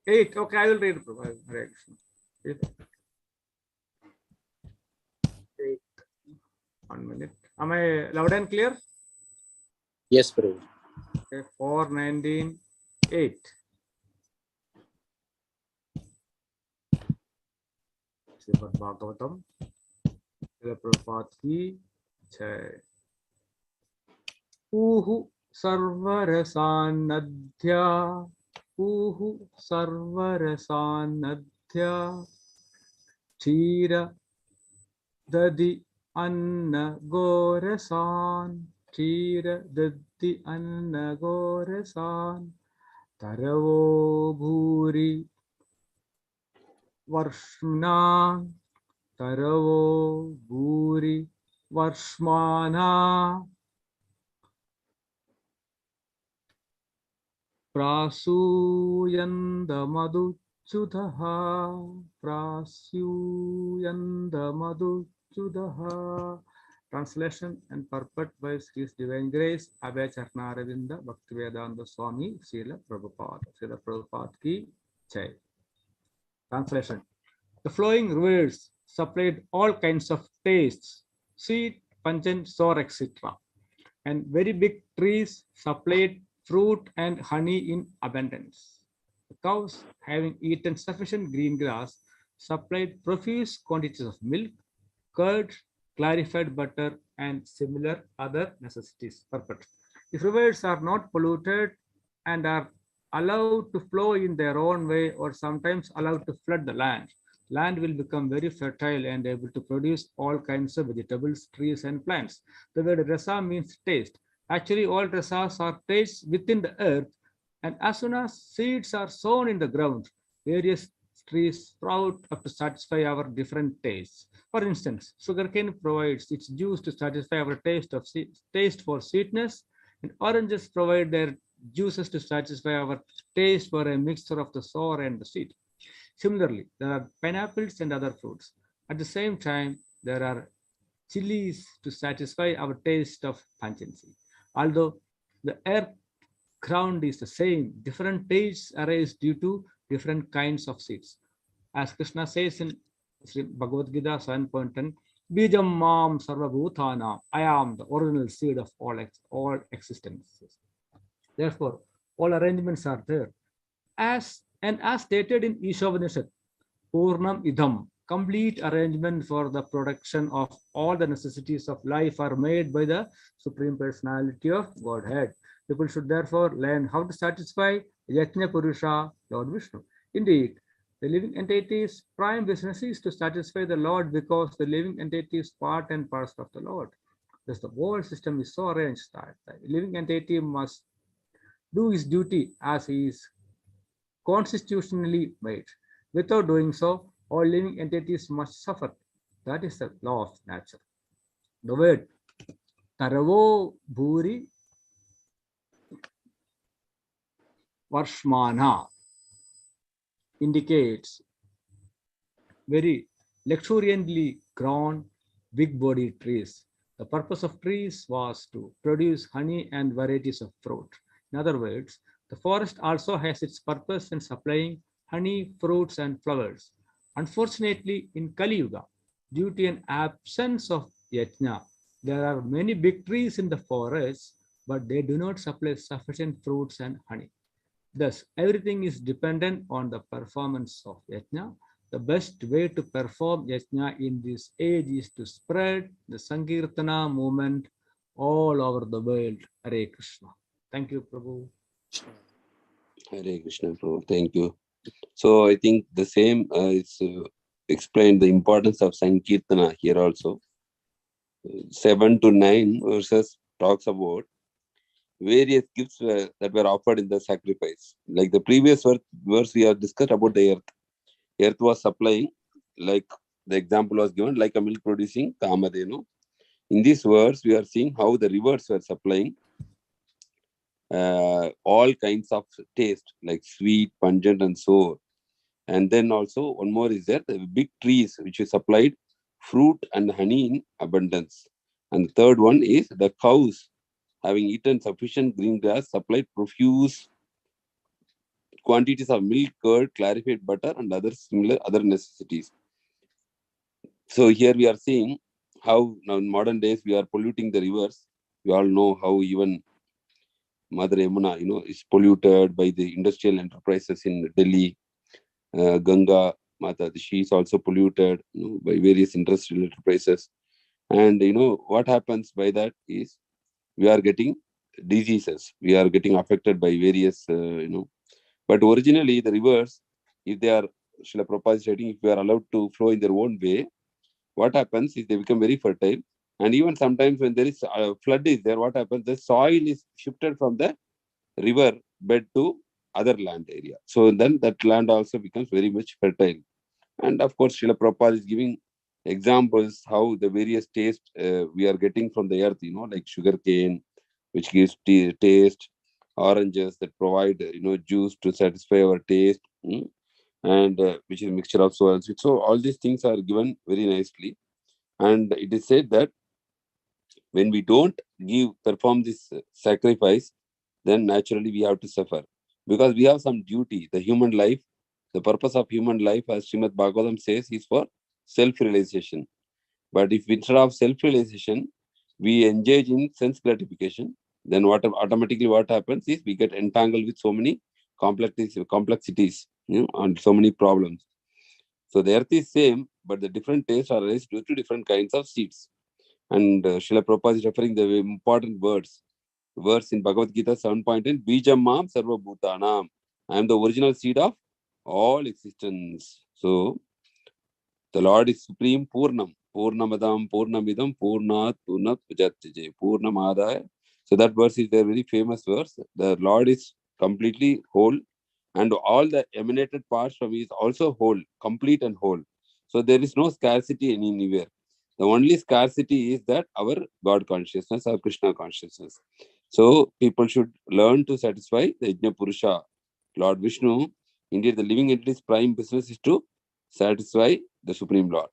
8. Okay, I will read, Prabhu. Hare Krishna. 8. 1 minute. Am I loud and clear? Yes, Prabhu. Okay, 4:19:8. Srimad Bhagavatam. Prabhupada ki jai. Uhu sarvarasanadhya. Uhu sarvarasanadhya. Chira dadi anna gorasan. Chira dadi anna gorasan. Taravo bhuri varshmana. Taravo bhuri varshmana. Prasuyanda madhuchudaha. Prasuyanda madhuchudaha. Translation and purport by His Divine Grace, Abhay Charna Aravinda Bhaktivedanta Swami, Srila Prabhupada. Srila Prabhupada ki jai. Translation. The flowing rivers supplied all kinds of tastes, sweet, pungent, sour, etc. And very big trees supplied fruit and honey in abundance. The cows, having eaten sufficient green grass, supplied profuse quantities of milk, curd, clarified butter, and similar other necessities. Purport. If rivers are not polluted and are allowed to flow in their own way or sometimes allowed to flood the land will become very fertile and able to produce all kinds of vegetables, trees, and plants. The word rasa means taste. Actually, all rasas are tastes within the earth, and as soon as seeds are sown in the ground, various trees sprout up to satisfy our different tastes. For instance, sugarcane provides its juice to satisfy our taste for sweetness, and oranges provide their juices to satisfy our taste for a mixture of the sour and the sweet. Similarly, there are pineapples and other fruits. At the same time, there are chilies to satisfy our taste of pungency. Although the earth ground is the same, different tastes arise due to different kinds of seeds. As Krishna says in Bhagavad Gita 7.10, Bijam Mam Sarvabhutana, I am the original seed of all existences. Therefore, all arrangements are there. As stated in Ishopanishad, Purnam Idam, complete arrangement for the production of all the necessities of life are made by the Supreme Personality of Godhead. People should therefore learn how to satisfy Yajna Purusha, Lord Vishnu. Indeed, the living entity's prime business is to satisfy the Lord because the living entity is part and parcel of the Lord. Thus, the whole system is so arranged that the living entity must do his duty as he is constitutionally made. Without doing so, all living entities must suffer. That is the law of nature. The word Taravo Bhuri Varshmana indicates very luxuriantly grown, big-bodied trees. The purpose of trees was to produce honey and varieties of fruit. In other words, the forest also has its purpose in supplying honey, fruits, and flowers. Unfortunately, in Kali Yuga, due to an absence of yajna, there are many big trees in the forests, but they do not supply sufficient fruits and honey. Thus, everything is dependent on the performance of yajna. The best way to perform yajna in this age is to spread the Sankirtana movement all over the world. Hare Krishna. Thank you, Prabhu. Hare Krishna, Prabhu. Thank you. So I think the same is explained the importance of Sankirtana here also. 7 to 9 verses talks about various gifts that were offered in the sacrifice. Like the previous verse we have discussed about the earth. Earth was supplying, like the example was given, like a milk producing Kamadhenu. In this verse, we are seeing how the rivers were supplying all kinds of taste, like sweet, pungent, and sour. And then also one more is there, the big trees which is supplied fruit and honey in abundance. And the third one is the cows having eaten sufficient green grass supplied profuse quantities of milk, curd, clarified butter, and other necessities. So here we are seeing how now in modern days we are polluting the rivers. We all know how even Mother Yamuna, is polluted by the industrial enterprises in Delhi. Ganga Mata, she is also polluted by various industrial enterprises. And what happens by that is we are getting diseases. We are getting affected by various, But originally the rivers, if they are, Srila Prabhupada is stating, if we are allowed to flow in their own way, what happens is they become very fertile. And even sometimes when there is flood is there, what happens? The soil is shifted from the river bed to other land area. So then that land also becomes very much fertile. And of course, Srila Prabhupada is giving examples how the various taste we are getting from the earth, like sugarcane, which gives taste, oranges that provide, juice to satisfy our taste, and which is a mixture of soil and sweet. So all these things are given very nicely. And it is said that when we don't perform this sacrifice, then naturally we have to suffer because we have some duty. The human life, the purpose of human life, as Srimad Bhagavatam says, is for self-realization. But if instead of self-realization, we engage in sense gratification, then automatically what happens is we get entangled with so many complexities, and so many problems. So the earth is same, but the different tastes are raised due to different kinds of seeds. And Srila Prabhupada is referring the important words verse in Bhagavad Gita 7.10, Bijam Mam Sarva Bhutanam. I am the original seed of all existence. So the Lord is supreme Purnam. Purnamadam, Purnamidam, Purnat, Purnat, Pujatjay, Purnamadaya. So that verse is a very famous verse. The Lord is completely whole, and all the emanated parts from Him is also whole, complete and whole. So there is no scarcity anywhere. The only scarcity is that our God consciousness, our Krishna consciousness. So people should learn to satisfy the Yajna Purusha, Lord Vishnu. Indeed, the living entity's prime business is to satisfy the Supreme Lord.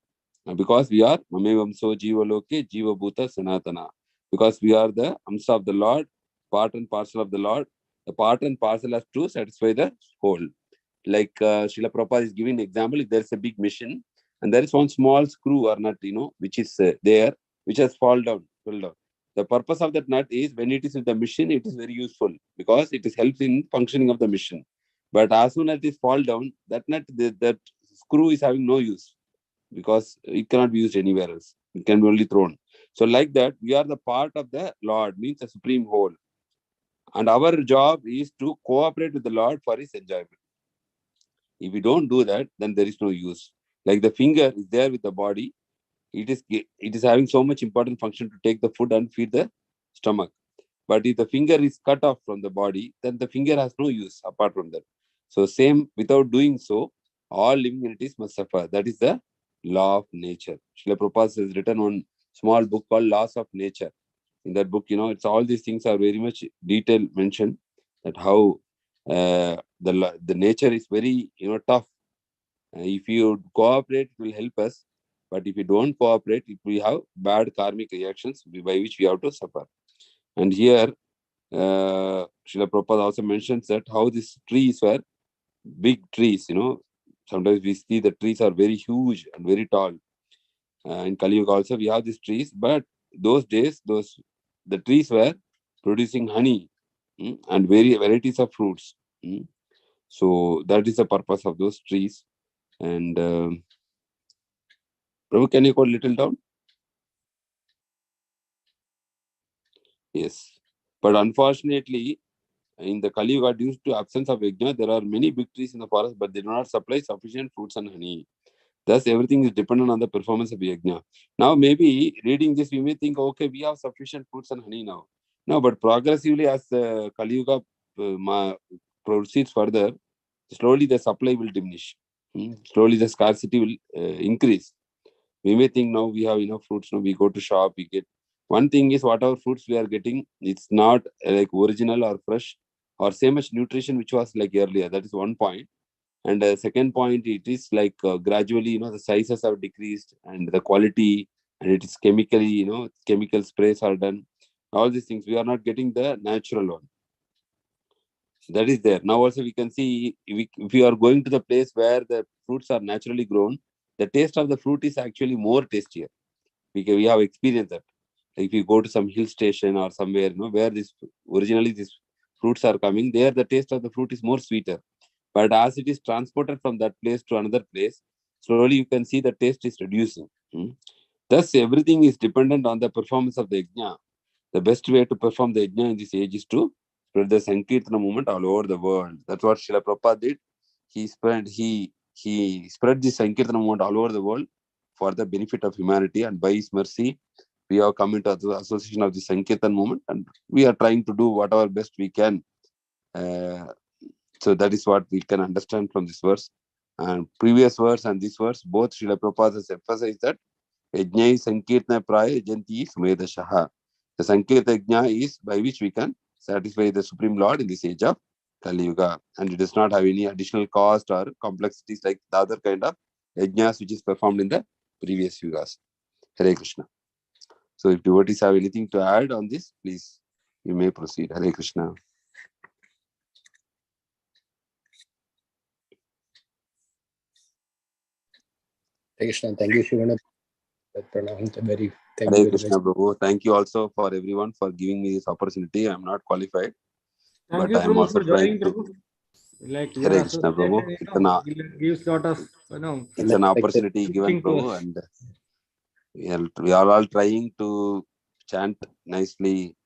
Because we are Mamevamso Jiva Loke Jiva Bhuta Sanatana. Because we are the Amsa of the Lord, part and parcel of the Lord. The part and parcel has to satisfy the whole. Like Srila Prabhupada is giving an example, if there's a big machine and there is one small screw or nut, which is there, which has fell down. The purpose of that nut is when it is in the machine, it is very useful because it is helps in functioning of the machine. But as soon as it fall down, that nut, that screw is having no use because it cannot be used anywhere else. It can be only thrown. So like that, we are the part of the Lord, means the supreme whole. And our job is to cooperate with the Lord for His enjoyment. If we don't do that, then there is no use. Like the finger is there with the body, it is having so much important function to take the food and feed the stomach. But if the finger is cut off from the body, then the finger has no use apart from that. So same, without doing so, all living entities must suffer. That is the law of nature. Srila Prabhupada has written one small book called Laws of Nature. In that book, it's all these things are very much detailed mentioned, that how the nature is very tough. If you cooperate, it will help us. But if you don't cooperate, it will have bad karmic reactions by which we have to suffer. And here, Srila Prabhupada also mentions that how these trees were big trees. Sometimes we see the trees are very huge and very tall. In Kali Yuga also we have these trees, but those days, the trees were producing honey and varieties of fruits. So that is the purpose of those trees. And Prabhu, can you go a little down? Yes. But unfortunately, in the Kali Yuga, due to absence of yajna, there are many big trees in the forest, but they do not supply sufficient fruits and honey. Thus, everything is dependent on the performance of yajna. Now, maybe reading this, we may think, okay, we have sufficient fruits and honey now. No, but progressively, as the Kali Yuga proceeds further, slowly the supply will diminish. Slowly the scarcity will increase. We may think now we have enough fruits, now we go to shop, we get. One thing is, whatever fruits we are getting, it's not like original or fresh or same much nutrition which was like earlier. That is one point. And the second point, it is like gradually, the sizes have decreased and the quality, and it is chemically, chemical sprays are done. All these things, we are not getting the natural one. So that is there. Now also we can see, if we are going to the place where the fruits are naturally grown, the taste of the fruit is actually more tastier. We have experienced that. If you go to some hill station or somewhere, where originally these fruits are coming, there the taste of the fruit is more sweeter. But as it is transported from that place to another place, slowly you can see the taste is reducing. Thus, everything is dependent on the performance of the yajna. The best way to perform the yajna in this age is to spread the Sankirtana movement all over the world. That's what Srila Prabhupada did. He spread the Sankirtana movement all over the world for the benefit of humanity, and by His mercy, we have come into the association of the Sankirtan movement, and we are trying to do whatever best we can. So that is what we can understand from this verse. And previous verse and this verse, both Srila Prabhupada has emphasized that Yajna is Sankirtana Praya Janti Sumedashaha. The Sankirta Yajna is by which we can satisfy the Supreme Lord in this age of Kali Yuga. And it does not have any additional cost or complexities like the other kind of yajnas which is performed in the previous yugas. Hare Krishna. So if devotees have anything to add on this, please, you may proceed. Hare Krishna. Hare Krishna. Thank you, Shivana. Thank you Hare very Krishna, much. Prabhu. Thank you also for everyone for giving me this opportunity. I am not qualified, Thank but you, I am Prabhu, also for joining, trying to. Prabhu. Like your Hare Krishna, Prabhu. association, gives lot of, It's an opportunity given, thinking to Prabhu, us. and we are all trying to chant nicely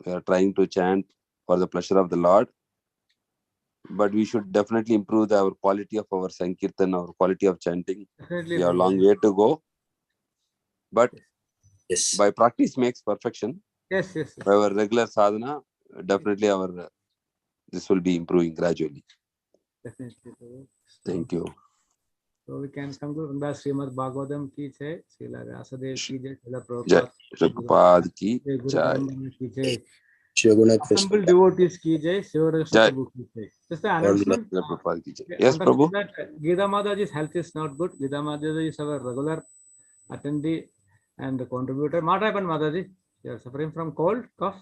We are trying to chant for the pleasure of the Lord. But we should definitely improve our quality of our Sankirtan, our quality of chanting. Definitely, We have a Prabhu. long way to go. But Yes. by practice makes perfection. Yes, yes, yes. By our regular sadhana, definitely this will be improving gradually. Definitely, Prabhu. Thank you. So we can conclude from the Srimad Bhagavatam ki jai, Srila Vyasadeva ki jai, Srila Jai Prabhupada Prabhupada ki Jai, Guru jai. Parampara ki jai, Shivaguna assembled Krishna. devotees ki jai, Sivarashna Jai. Prabhu ki jai. Just the announcement. Prabhupada ki jai. Yes, Understand Prabhu. that Gita Mataji's health is not good. Gita Mataji is our regular attendee and contributor. What happened, Mataji? You are suffering from cold, cough.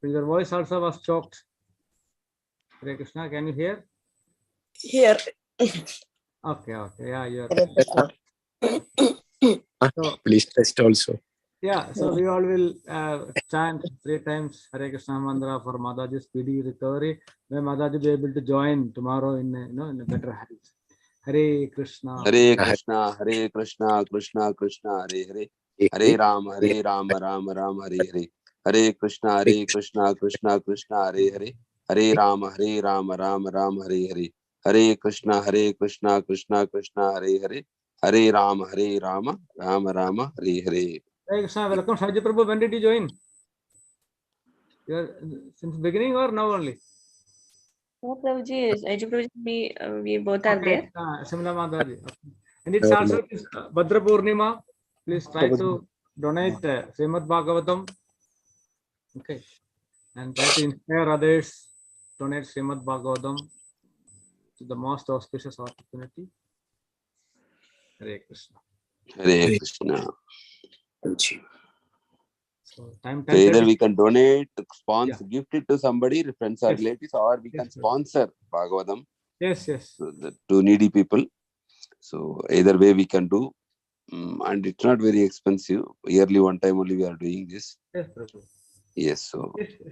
Your voice also was choked. Hare Krishna, can you hear? Here. Okay, okay. Yeah, you are. Hare Krishna. So, Please test also. yeah, so we all will chant 3 times Hare Krishna mantra for Mataji's speedy recovery. May Mataji be able to join tomorrow in in a better health. Hare Krishna. Hare Krishna, Hare Krishna, Krishna Krishna, Hare Hare. Hare Rama, Rama Rama, Hare Hare. Hare Krishna, Krishna Krishna, Hare Hare. Hare Rama, Rama Rama, Hare Hare. Hare Krishna, Krishna Krishna, Hare Hare. Hare Rama, Rama Rama, Hare Hare. Hare Krishna, welcome. Shaji Prabhu, when did you join? You are since beginning or now only? No, Prabhuji, Shaji Prabhuji, we both are there. Simla Mataji. Okay. And it's also Bhadra Purnima. Please try to donate Srimad Bhagavatam. Okay. And try to inspire others. Donate Srimad Bhagavatam to the most auspicious opportunity. Hare Krishna. Hare Krishna. So time So either 10:30. we can donate, sponsor, gift it to somebody, friends or Yes. relatives, or we can Yes, sponsor Bhagavatam Yes, yes. to needy people. So either way we can do. And it's not very expensive. Yearly one time only we are doing this. Yes, Prabhu. Yes, so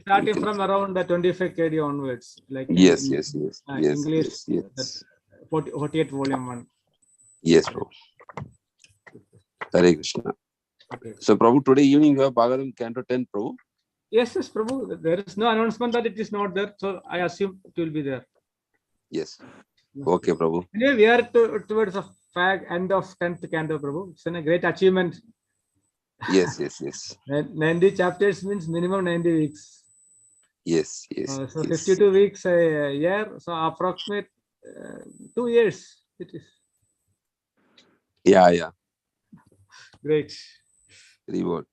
Starting from around the 25 KD onwards, like yes, in, yes, yes, English, yes. 48 volume 1. Yes, bro. Hare Krishna. Okay. So, Prabhu, today evening you have Bhagavatam Canto 10, Prabhu? Yes, yes, Prabhu. There is no announcement that it is not there, so I assume it will be there. Yes. Okay, Prabhu. Anyway, we are towards the end of 10th Canto, Prabhu. It's a great achievement. Yes, yes, yes. 90 chapters means minimum 90 weeks. Yes, yes. So yes. 52 weeks a year, so approximate 2 years it is. Yeah. Great. Reward.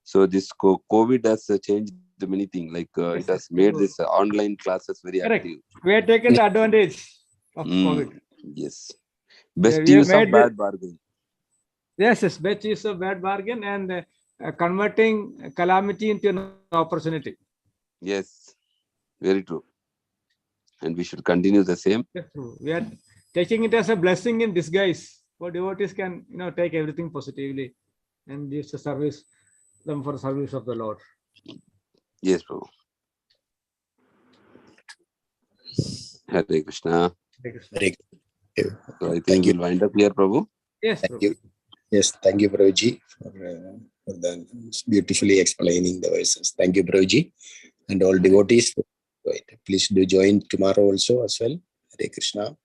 So this COVID has changed many things. Like it has made this online classes very active. We have taken the advantage of COVID. Yes. Best use of bad bargain. Yes, best use of bad bargain and converting calamity into an opportunity. Yes, very true. And we should continue the same. Yes, true. We are taking it as a blessing in disguise. For devotees can take everything positively and use the service them for service of the Lord. Yes, Prabhu. Hare Krishna. Hare Krishna. So I think we'll wind up here, Prabhu. Yes, thank you. Yes, thank you, Prabhuji, for the beautifully explaining the verses. Thank you, Prabhuji, and all devotees. Please do join tomorrow also as well. Hare Krishna.